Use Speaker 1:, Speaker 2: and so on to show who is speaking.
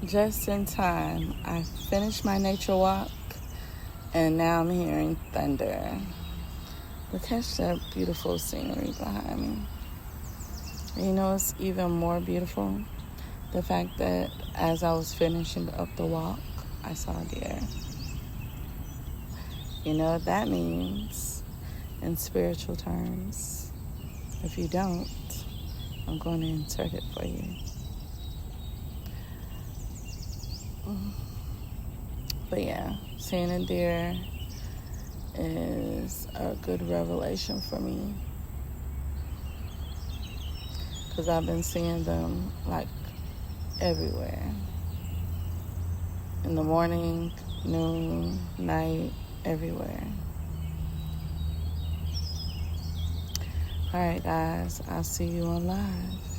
Speaker 1: Just in time. I finished my nature walk, and now I'm hearing thunder. But catch that beautiful scenery behind me. And you know it's even more beautiful? The fact that as I was finishing up the walk, I saw a deer. You know what that means in spiritual terms? If you don't, I'm going to insert it for you. But yeah, seeing a deer is a good revelation for me, because I've been seeing them like everywhere. In the morning, noon, night, everywhere. All right, guys, I'll see you on live.